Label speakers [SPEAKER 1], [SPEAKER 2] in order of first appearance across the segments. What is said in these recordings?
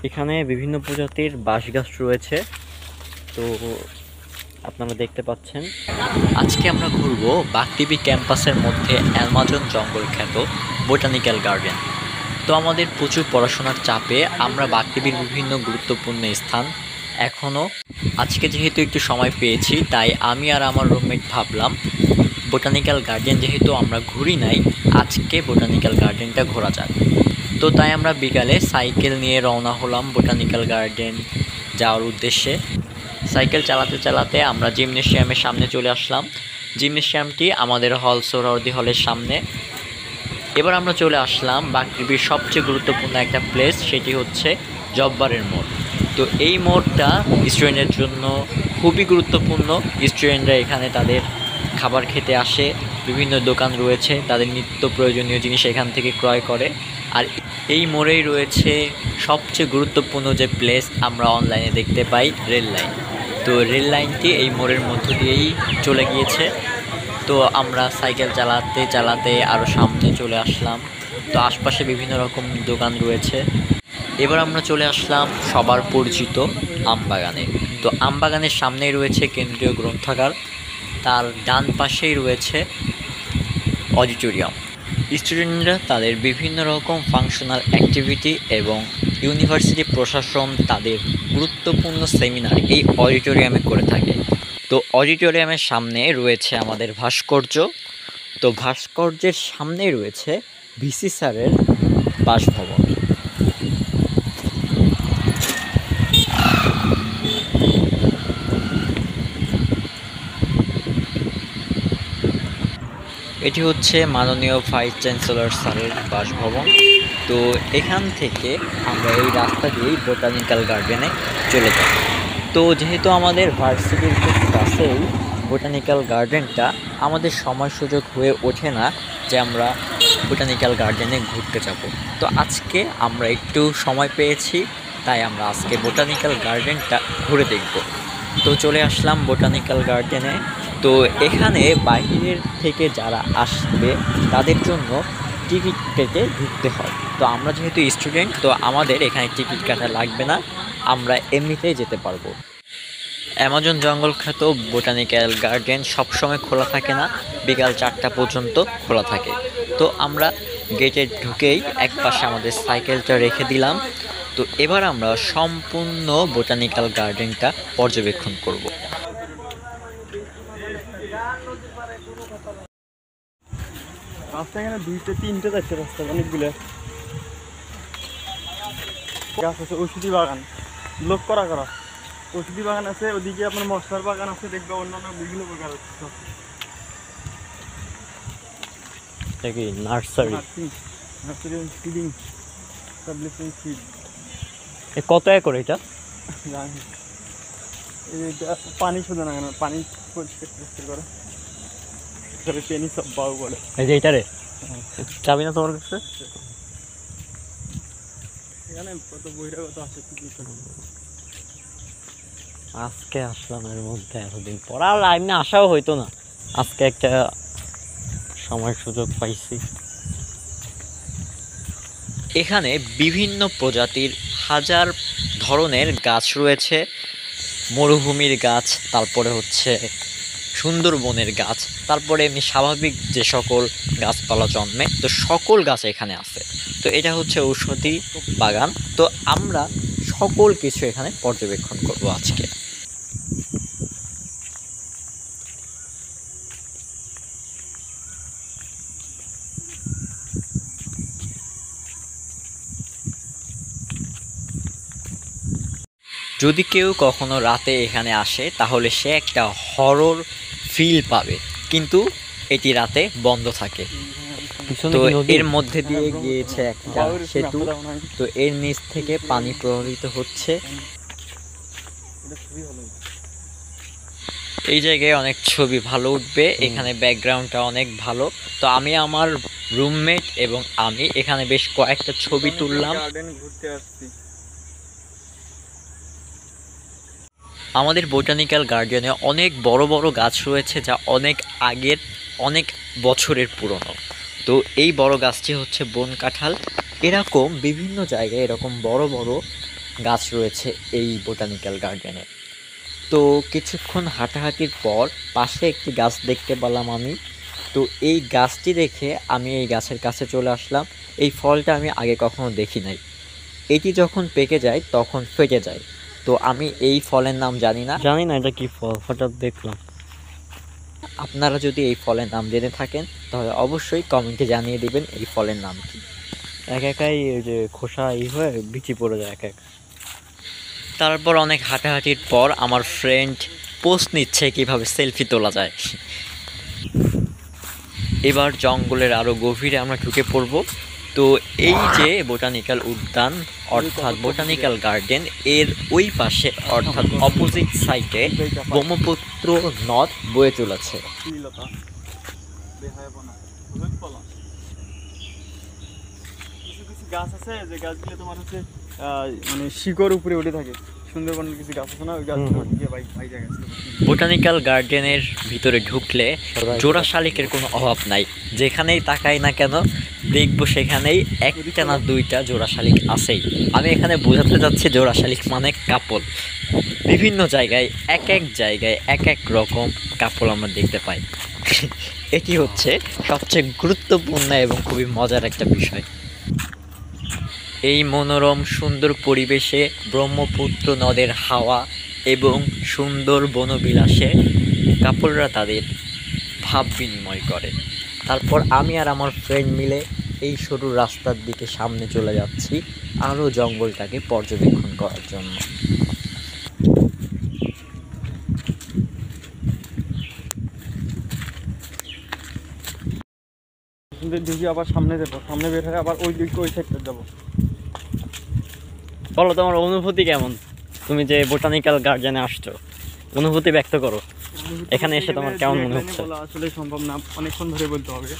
[SPEAKER 1] এখানে বিভিন্ন প্রজাতির বাঁশ গাছ রয়েছে, তো আপনারা দেখতে পাচ্ছেন। আজকে আমরা ঘুরবো বাকটিবি ক্যাম্পাসের মধ্যে অ্যামাজন জঙ্গল খ্যাত বোটানিক্যাল গার্ডেন। তো আমাদের প্রচুর পড়াশোনার চাপে আমরা বাকটিবির বিভিন্ন গুরুত্বপূর্ণ স্থান এখনও, আজকে যেহেতু একটু সময় পেয়েছি তাই আমি আর আমার রুমমেট ভাবলাম বোটানিক্যাল গার্ডেন যেহেতু আমরা ঘুরি নাই, আজকে বোটানিক্যাল গার্ডেনটা ঘোরা যাক। তো তাই আমরা বিকালে সাইকেল নিয়ে রওনা হলাম বোটানিক্যাল গার্ডেন যাওয়ার উদ্দেশ্যে। সাইকেল চালাতে চালাতে আমরা জিমনেশিয়ামের সামনে চলে আসলাম। জিমনেশিয়ামটি আমাদের হল সোহরাওয়ার্দী হলের সামনে। এবার আমরা চলে আসলাম বাকটিবির সবচেয়ে গুরুত্বপূর্ণ একটা প্লেস, সেটি হচ্ছে জব্বারের মোড়। তো এই মোড়টা স্টুডেন্টের জন্য খুবই গুরুত্বপূর্ণ। স্টুডেন্টরা এখানে তাদের খাবার খেতে আসে, বিভিন্ন দোকান রয়েছে, তাদের নিত্য প্রয়োজনীয় জিনিস এখান থেকে ক্রয় করে। আর এই মোড়েই রয়েছে সবচেয়ে গুরুত্বপূর্ণ যে প্লেস আমরা অনলাইনে দেখতে পাই, রেল লাইন। তো রেল লাইনটি এই মোড়ের মধ্য দিয়েই চলে গিয়েছে। তো আমরা সাইকেল চালাতে চালাতে আরও সামনে চলে আসলাম। তো আশপাশে বিভিন্ন রকম দোকান রয়েছে। এবার আমরা চলে আসলাম সবার পরিচিত আমবাগানে। তো আমবাগানের সামনেই রয়েছে কেন্দ্রীয় গ্রন্থাগার, তার ডান পাশেই রয়েছে অডিটোরিয়াম। স্টুডেন্টরা তাদের বিভিন্ন রকম ফাংশনাল অ্যাক্টিভিটি এবং ইউনিভার্সিটি প্রশাসন তাদের গুরুত্বপূর্ণ সেমিনার এই অডিটোরিয়ামে করে থাকে। তো অডিটোরিয়ামের সামনে রয়েছে আমাদের ভাস্কর্য। তো ভাস্কর্যের সামনেই রয়েছে ভিসি স্যারের বাসভবন। এটি হচ্ছে মাননীয় ভাইস চ্যান্সেলর স্যারের বাসভবন। তো এখান থেকে আমরা এই রাস্তা দিয়েই বোটানিক্যাল গার্ডেনে চলে যাব। তো যেহেতু আমাদের ভার্সিটির খুব কাছেই বোটানিক্যাল গার্ডেনটা, আমাদের সময় সুযোগ হয়ে ওঠে না যে আমরা বোটানিক্যাল গার্ডেনে ঘুরতে যাব। তো আজকে আমরা একটু সময় পেয়েছি, তাই আমরা আজকে বোটানিক্যাল গার্ডেনটা ঘুরে দেখব। তো চলে আসলাম বোটানিক্যাল গার্ডেনে। তো এখানে বাইরের থেকে যারা আসবে তাদের জন্য টিকিট কেটে ঢুকতে হয়। তো আমরা যেহেতু স্টুডেন্ট, তো আমাদের এখানে টিকিট কাটা লাগবে না, আমরা এমনিতেই যেতে পারবো। অ্যামাজন জঙ্গল খ্যাত বোটানিক্যাল গার্ডেন সবসময় খোলা থাকে না, বিকাল 4টা পর্যন্ত খোলা থাকে। তো আমরা গেটে ঢুকেই এক পাশে আমাদের সাইকেলটা রেখে দিলাম। তো এবার আমরা সম্পূর্ণ বোটানিক্যাল গার্ডেনটা পর্যবেক্ষণ করব।
[SPEAKER 2] রাস্তা এখানে 2টে 3টে যাচ্ছে রাস্তা, অনেকগুলো গাছ আছে। ঔষধি বাগান, লোক করা করা ঔষধি বাগান আছে। ওদিকে আপনার মশলার বাগান আছে, দেখবে অন্যান্য বিভিন্ন প্রকার আছে।
[SPEAKER 1] নার্সারি
[SPEAKER 2] ফিডিং সাবলিশন ফিড।
[SPEAKER 1] কত একর এটা?
[SPEAKER 2] জানি এটা পানি শুধু না, কেন পানি পরিষ্কার করে পেনি সব বাউ বলে।
[SPEAKER 1] এই যে এইটারে চাবি না তোমার কাছে?
[SPEAKER 2] এখানে কত বহিরাগত আছে কি কি।
[SPEAKER 1] আজকে আসলাম এর মধ্যে, এতদিন পর আর এমনি আসাও হইতো না, আজকে একটা সময় সুযোগ পাইছি। এখানে বিভিন্ন প্রজাতির হাজার ধরনের গাছ রয়েছে। মরুভূমির গাছ, তারপরে হচ্ছে সুন্দরবনের গাছ, তারপরে এমনি স্বাভাবিক যে সকল গাছপালা জন্মে, তো সকল গাছ এখানে আছে। তো এটা হচ্ছে ঔষধি বাগান। তো আমরা সকল কিছু এখানে পর্যবেক্ষণ করব আজকে। যদি কেউ কখনো রাতে এখানে আসে তাহলে সে একটা হরর ফিল পাবে, কিন্তু এটি রাতে বন্ধ থাকে। তো এর মধ্যে দিয়ে গিয়েছে একটা সেতু। তো এর নিচ থেকে পানি প্রবাহিত হচ্ছে। এই জায়গায় অনেক ছবি ভালো উঠবে, এখানে ব্যাকগ্রাউন্ডটা অনেক ভালো। তো আমি আমার রুমমেট এবং আমি এখানে বেশ কয়েকটা ছবি তুললাম। আমাদের বোটানিক্যাল গার্ডেনে অনেক বড় বড় গাছ রয়েছে, যা অনেক আগের, অনেক বছরের পুরনো। তো এই বড় গাছটি হচ্ছে বন কাঁঠাল। এরকম বিভিন্ন জায়গায় এরকম বড় বড় গাছ রয়েছে এই বোটানিক্যাল গার্ডেনে। তো কিছুক্ষণ হাঁটাহাঁটির পর পাশে একটি গাছ দেখতে পেলাম আমি। তো এই গাছটি দেখে আমি এই গাছের কাছে চলে আসলাম। এই ফলটা আমি আগে কখনো দেখি নাই। এটি যখন পেকে যায় তখন ফেটে যায়। তো আমি এই ফলের নাম জানি না এটা কি ফল, হঠাৎ দেখলাম। আপনারা যদি এই ফলের নাম জেনে থাকেন তাহলে অবশ্যই কমেন্টে জানিয়ে দিবেন এই ফলের নাম কি। একাই ওই যে খোসা হয়ে বিচি পড়ে যায় একা। তারপর অনেক হাঁটাহাঁটির পর আমার ফ্রেন্ড পোস্ট নিচ্ছে কিভাবে সেলফি তোলা যায়। এবার জঙ্গলের আরও গভীরে আমরা ঢুকে পড়ব। তো এই যে বোটানিক্যাল উদ্যান অর্থাৎ বোটানিক্যাল গার্ডেন, এর ওই পাশে অর্থাৎ অপোজিট সাইডে ব্রহ্মপুত্র নদ বয়ে চলেছে।
[SPEAKER 2] কিছু কিছু গাছ আছে যে গাছগুলো তোমার হচ্ছে মানে শিকড় উপরে উঠে থাকে। সুন্দরবনের কিছু গাছ আছে না, ওই গাছগুলো ভাই জায়গা আছে।
[SPEAKER 1] বোটানিক্যাল গার্ডেনের ভিতরে ঢুকলে জোড়া শালিকের কোনো অভাব নাই। যেখানেই তাকাই না কেন দেখবো সেখানেই একটা না দুইটা জোড়া শালিক আছেই। আমি এখানে বোঝাতে যাচ্ছি জোড়া শালিক মানে কাপল। বিভিন্ন জায়গায় এক এক রকম কাপল আমরা দেখতে পাই। এটি হচ্ছে সবচেয়ে গুরুত্বপূর্ণ এবং খুবই মজার একটা বিষয়। এই মনোরম সুন্দর পরিবেশে ব্রহ্মপুত্র নদের হাওয়া এবং সুন্দর বনবিলাসে কাপলরা তাদের ভাব বিনিময় করে। তারপর আমি আর আমার ফ্রেন্ড মিলে এই সরু রাস্তার দিকে সামনে চলে যাচ্ছি আরও জঙ্গলটাকে পর্যবেক্ষণ করার জন্য।
[SPEAKER 2] দেখি আবার সামনে যাবো, সামনে বের হয়ে আবার ওই দিকে ওই সাইডটা যাবো।
[SPEAKER 1] বলো তোমার অনুভূতি কেমন? তুমি যে বোটানিক্যাল গার্ডেনে আসছো, অনুভূতি ব্যক্ত করো। এখানে এসে তোমার কেমন মনে হচ্ছে?
[SPEAKER 2] আসলে সম্ভব না, অনেকক্ষণ ধরে বলতে হবে।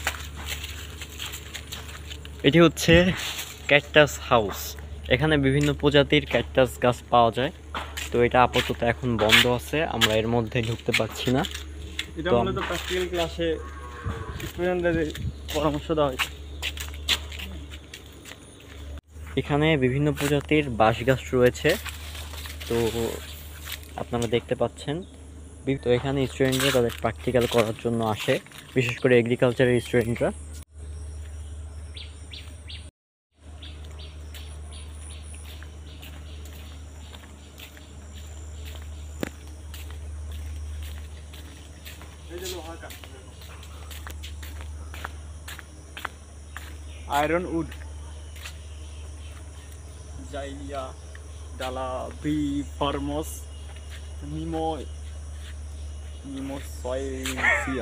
[SPEAKER 1] এটি হচ্ছে ক্যাকটাস হাউস। এখানে বিভিন্ন প্রজাতির ক্যাকটাস গাছ পাওয়া যায়। তো এটা আপাতত এখন বন্ধ আছে, আমরা এর মধ্যে ঢুকতে পারছি না।
[SPEAKER 2] এটা মূলত প্র্যাকটিক্যাল ক্লাসে স্টুডেন্টদের পরামর্শ দেওয়া হয়।
[SPEAKER 1] এখানে বিভিন্ন প্রজাতির বাঁশ গাছ রয়েছে। তো আপনারা দেখতে পাচ্ছেন। তো এখানে স্টুডেন্টরা তাদের প্র্যাকটিক্যাল করার জন্য আসে, বিশেষ করে এগ্রিকালচারের স্টুডেন্টরা।
[SPEAKER 2] আয়রন উড, জাইলিয়া, ডালা বি ফরমোস, নিমোসয়েসিয়া।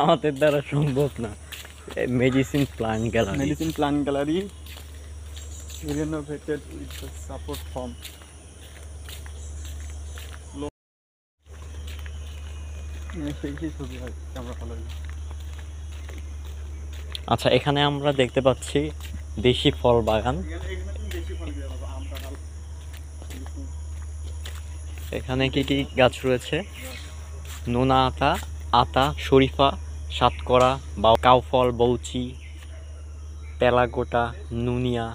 [SPEAKER 1] আমাদের দ্বারা সম্ভব না। Medicine plant
[SPEAKER 2] gallery renovated with the support from ছবি হয় ক্যামেরা ভালো।
[SPEAKER 1] আচ্ছা, এখানে আমরা দেখতে পাচ্ছি দেশি ফল বাগান। এখানে কি কি গাছ রয়েছে? নোনা আতা, আতা, শরীফা, সাতকরা বা কাউফল, বৌচি, তেলাগোটা, নুনিয়া,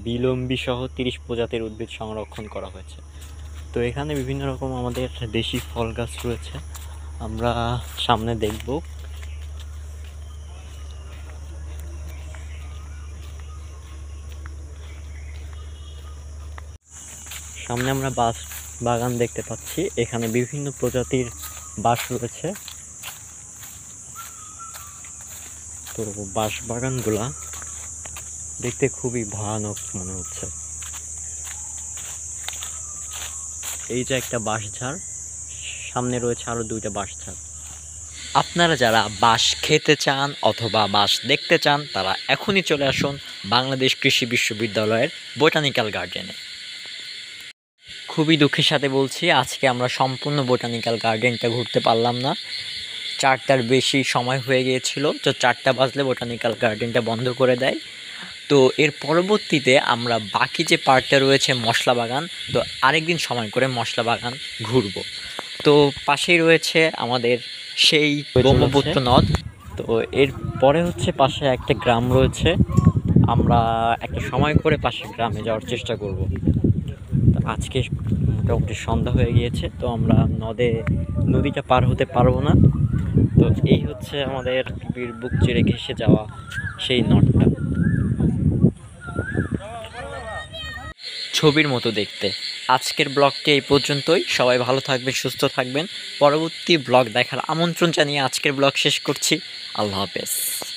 [SPEAKER 1] বিলম্বী সহ 30 প্রজাতির উদ্ভিদ সংরক্ষণ করা হয়েছে। তো এখানে বিভিন্ন রকম আমাদের দেশি ফল গাছ রয়েছে, আমরা সামনে দেখব। সামনে আমরা বাঁশ বাগান দেখতে পাচ্ছি। এখানে বিভিন্ন প্রজাতির বাঁশ রয়েছে। তো বাঁশ বাগানগুলা দেখতে খুবই ভয়ানক মনে হচ্ছে। এই যে একটা বাঁশঝাড়, সামনে রয়েছে আরো 2টা বাঁশঝাড়। আপনারা যারা বাঁশ খেতে চান অথবা বাঁশ দেখতে চান তারা এখনই চলে আসুন বাংলাদেশ কৃষি বিশ্ববিদ্যালয়ের বোটানিক্যাল গার্ডেনে। খুবই দুঃখের সাথে বলছি, আজকে আমরা সম্পূর্ণ বোটানিক্যাল গার্ডেনটা ঘুরতে পারলাম না। 4টার বেশি সময় হয়ে গিয়েছিল। তো 4টা বাজলে বোটানিক্যাল গার্ডেনটা বন্ধ করে দেয়। তো এর পরবর্তীতে আমরা বাকি যে পার্টটা রয়েছে মশলা বাগান, তো আরেকদিন সময় করে মশলা বাগান ঘুরবো। তো পাশেই রয়েছে আমাদের সেই ব্রহ্মপুত্র নদ। তো এর পরে হচ্ছে পাশে একটা গ্রাম রয়েছে। আমরা একটা সময় করে পাশের গ্রামে যাওয়ার চেষ্টা করব। তো আজকে মোটামুটি সন্ধ্যা হয়ে গিয়েছে, তো আমরা নদীটা পার হতে পারবো না। তো এই হচ্ছে আমাদের পৃথিবীর বুক চিরে ঘেঁষে যাওয়া সেই নদটা, ছবির মতো দেখতে। আজকের ব্লগটি এই পর্যন্তই। সবাই ভালো থাকবেন, সুস্থ থাকবেন। পরবর্তী ব্লগ দেখার আমন্ত্রণ জানিয়ে আজকের ব্লগ শেষ করছি। আল্লাহ হাফেজ।